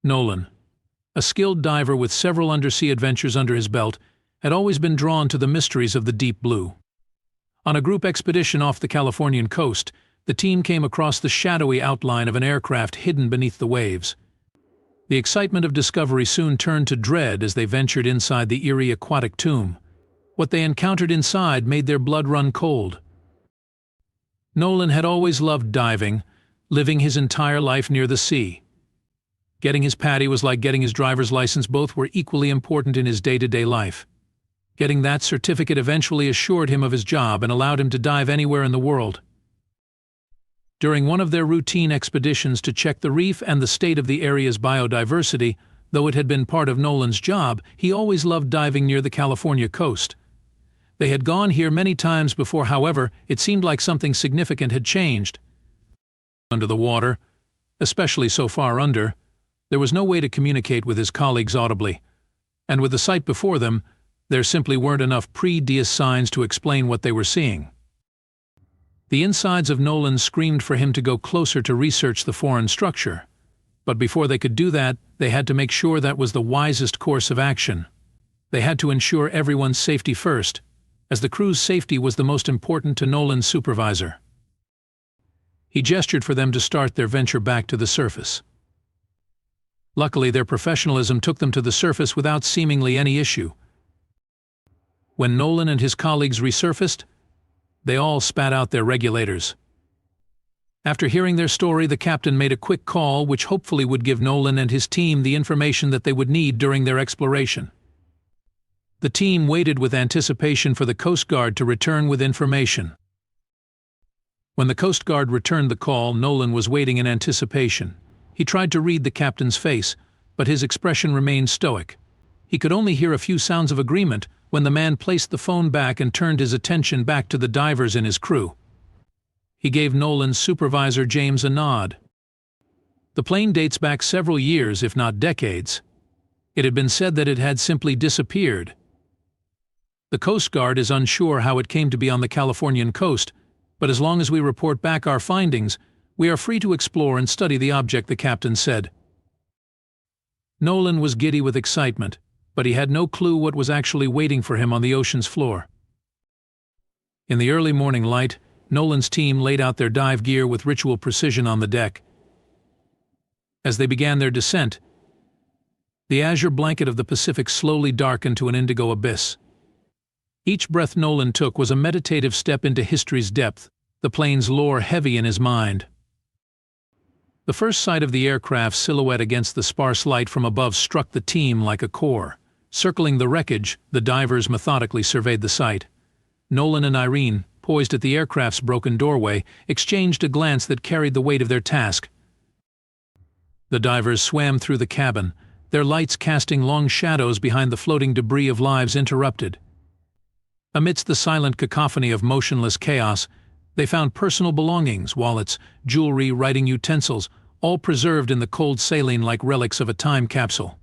Nolan, a skilled diver with several undersea adventures under his belt, had always been drawn to the mysteries of the deep blue. On a group expedition off the Californian coast, the team came across the shadowy outline of an aircraft hidden beneath the waves. The excitement of discovery soon turned to dread as they ventured inside the eerie aquatic tomb. What they encountered inside made their blood run cold. Nolan had always loved diving, living his entire life near the sea. Getting his PADI was like getting his driver's license. Both were equally important in his day-to-day life. Getting that certificate eventually assured him of his job and allowed him to dive anywhere in the world. During one of their routine expeditions to check the reef and the state of the area's biodiversity, though it had been part of Nolan's job, he always loved diving near the California coast. They had gone here many times before, however, it seemed like something significant had changed. Under the water, especially so far under, there was no way to communicate with his colleagues audibly, and with the sight before them, there simply weren't enough pre-Dias signs to explain what they were seeing. The insides of Nolan screamed for him to go closer to research the foreign structure, but before they could do that, they had to make sure that was the wisest course of action. They had to ensure everyone's safety first, as the crew's safety was the most important to Nolan's supervisor. He gestured for them to start their venture back to the surface. Luckily, their professionalism took them to the surface without seemingly any issue. When Nolan and his colleagues resurfaced, they all spat out their regulators. After hearing their story, the captain made a quick call which hopefully would give Nolan and his team the information that they would need during their exploration. The team waited with anticipation for the Coast Guard to return with information. When the Coast Guard returned the call, Nolan was waiting in anticipation. He tried to read the captain's face, but his expression remained stoic. He could only hear a few sounds of agreement when the man placed the phone back and turned his attention back to the divers in his crew. He gave Nolan's supervisor James a nod. The plane dates back several years, if not decades. It had been said that it had simply disappeared. The Coast Guard is unsure how it came to be on the Californian coast, but as long as we report back our findings, we are free to explore and study the object, the captain said. Nolan was giddy with excitement, but he had no clue what was actually waiting for him on the ocean's floor. In the early morning light, Nolan's team laid out their dive gear with ritual precision on the deck. As they began their descent, the azure blanket of the Pacific slowly darkened to an indigo abyss. Each breath Nolan took was a meditative step into history's depth, the plane's lore heavy in his mind. The first sight of the aircraft's silhouette against the sparse light from above struck the team like a core. Circling the wreckage, the divers methodically surveyed the site. Nolan and Irene, poised at the aircraft's broken doorway, exchanged a glance that carried the weight of their task. The divers swam through the cabin, their lights casting long shadows behind the floating debris of lives interrupted. Amidst the silent cacophony of motionless chaos, they found personal belongings, wallets, jewelry, writing utensils, all preserved in the cold saline like relics of a time capsule.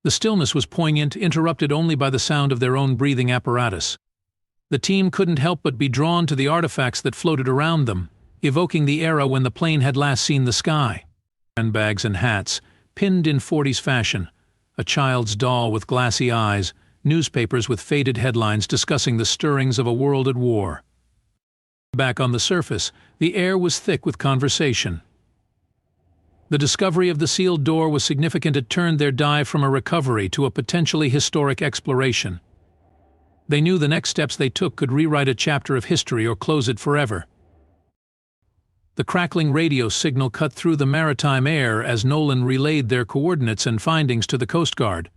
The stillness was poignant, interrupted only by the sound of their own breathing apparatus. The team couldn't help but be drawn to the artifacts that floated around them, evoking the era when the plane had last seen the sky. Handbags and hats, pinned in 40s fashion, a child's doll with glassy eyes, newspapers with faded headlines discussing the stirrings of a world at war. Back on the surface, the air was thick with conversation. The discovery of the sealed door was significant. It turned their dive from a recovery to a potentially historic exploration. They knew the next steps they took could rewrite a chapter of history or close it forever. The crackling radio signal cut through the maritime air as Nolan relayed their coordinates and findings to the Coast Guard.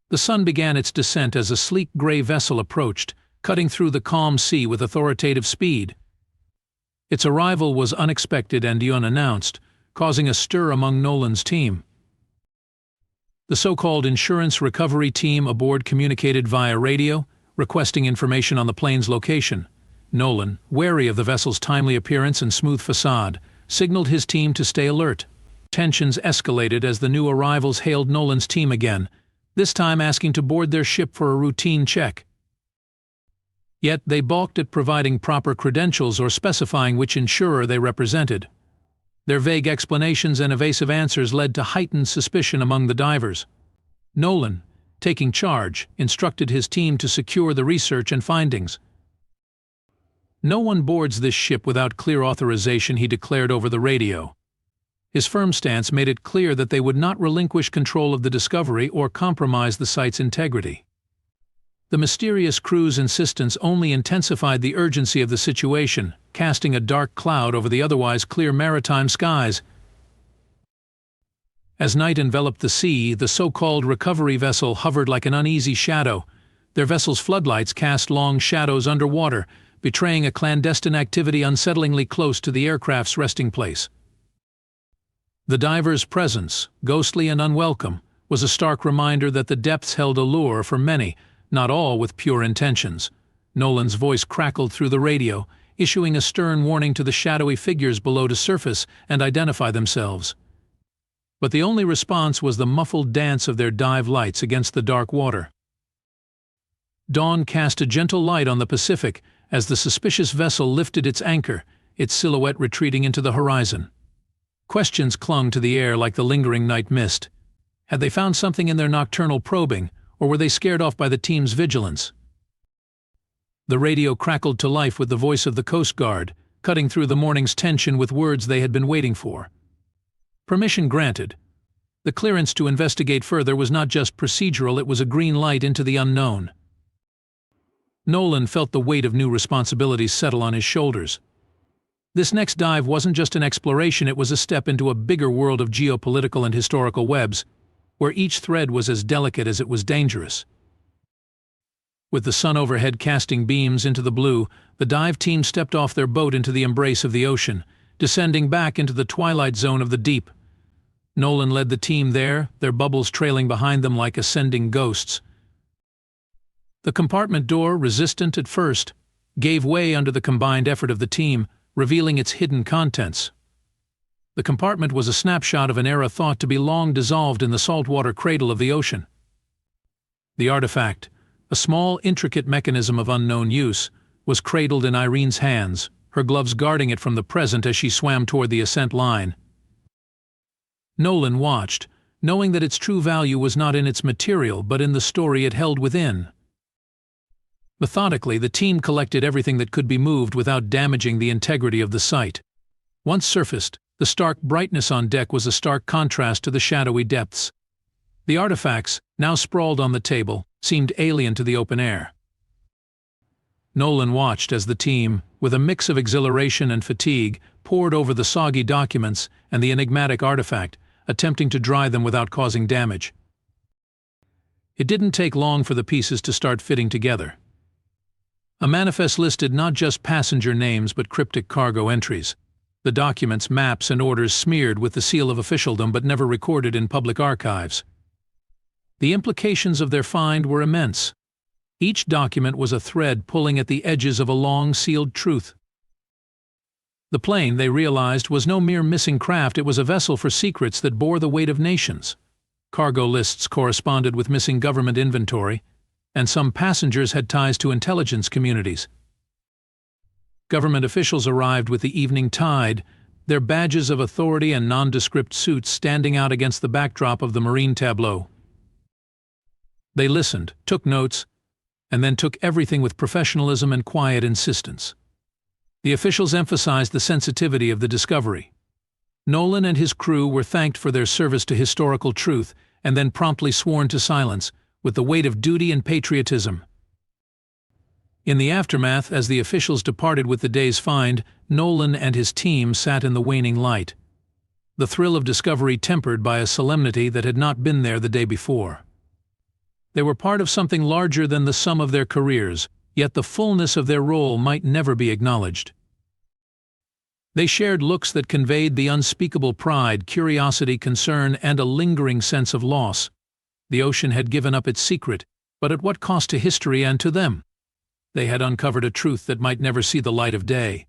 The sun began its descent as a sleek gray vessel approached, cutting through the calm sea with authoritative speed. Its arrival was unexpected and unannounced, causing a stir among Nolan's team. The so-called insurance recovery team aboard communicated via radio, requesting information on the plane's location. Nolan, wary of the vessel's timely appearance and smooth facade, signaled his team to stay alert. Tensions escalated as the new arrivals hailed Nolan's team again, this time asking to board their ship for a routine check. Yet they balked at providing proper credentials or specifying which insurer they represented. Their vague explanations and evasive answers led to heightened suspicion among the divers. Nolan, taking charge, instructed his team to secure the research and findings. "No one boards this ship without clear authorization," he declared over the radio. His firm stance made it clear that they would not relinquish control of the discovery or compromise the site's integrity. The mysterious crew's insistence only intensified the urgency of the situation, casting a dark cloud over the otherwise clear maritime skies. As night enveloped the sea, the so-called recovery vessel hovered like an uneasy shadow. Their vessel's floodlights cast long shadows underwater, betraying a clandestine activity unsettlingly close to the aircraft's resting place. The diver's presence, ghostly and unwelcome, was a stark reminder that the depths held a lure for many, not all with pure intentions. Nolan's voice crackled through the radio, issuing a stern warning to the shadowy figures below to surface and identify themselves. But the only response was the muffled dance of their dive lights against the dark water. Dawn cast a gentle light on the Pacific as the suspicious vessel lifted its anchor, its silhouette retreating into the horizon. Questions clung to the air like the lingering night mist. Had they found something in their nocturnal probing, or were they scared off by the team's vigilance? The radio crackled to life with the voice of the Coast Guard, cutting through the morning's tension with words they had been waiting for. Permission granted. The clearance to investigate further was not just procedural, it was a green light into the unknown. Nolan felt the weight of new responsibilities settle on his shoulders. This next dive wasn't just an exploration, it was a step into a bigger world of geopolitical and historical webs, where each thread was as delicate as it was dangerous. With the sun overhead casting beams into the blue, the dive team stepped off their boat into the embrace of the ocean, descending back into the twilight zone of the deep. Nolan led the team there, their bubbles trailing behind them like ascending ghosts. The compartment door, resistant at first, gave way under the combined effort of the team, revealing its hidden contents. The compartment was a snapshot of an era thought to be long dissolved in the saltwater cradle of the ocean. The artifact, a small, intricate mechanism of unknown use, was cradled in Irene's hands, her gloves guarding it from the present as she swam toward the ascent line. Nolan watched, knowing that its true value was not in its material but in the story it held within. Methodically, the team collected everything that could be moved without damaging the integrity of the site. Once surfaced, the stark brightness on deck was a stark contrast to the shadowy depths. The artifacts, now sprawled on the table, seemed alien to the open air. Nolan watched as the team, with a mix of exhilaration and fatigue, pored over the soggy documents and the enigmatic artifact, attempting to dry them without causing damage. It didn't take long for the pieces to start fitting together. A manifest listed not just passenger names but cryptic cargo entries. The documents, maps, and orders smeared with the seal of officialdom but never recorded in public archives. The implications of their find were immense. Each document was a thread pulling at the edges of a long-sealed truth. The plane, they realized, was no mere missing craft, it was a vessel for secrets that bore the weight of nations. Cargo lists corresponded with missing government inventory, and some passengers had ties to intelligence communities. Government officials arrived with the evening tide, their badges of authority and nondescript suits standing out against the backdrop of the marine tableau. They listened, took notes, and then took everything with professionalism and quiet insistence. The officials emphasized the sensitivity of the discovery. Nolan and his crew were thanked for their service to historical truth and then promptly sworn to silence, with the weight of duty and patriotism. In the aftermath, as the officials departed with the day's find, Nolan and his team sat in the waning light, the thrill of discovery tempered by a solemnity that had not been there the day before. They were part of something larger than the sum of their careers, yet the fullness of their role might never be acknowledged. They shared looks that conveyed the unspeakable pride, curiosity, concern, and a lingering sense of loss. The ocean had given up its secret, but at what cost to history and to them? They had uncovered a truth that might never see the light of day.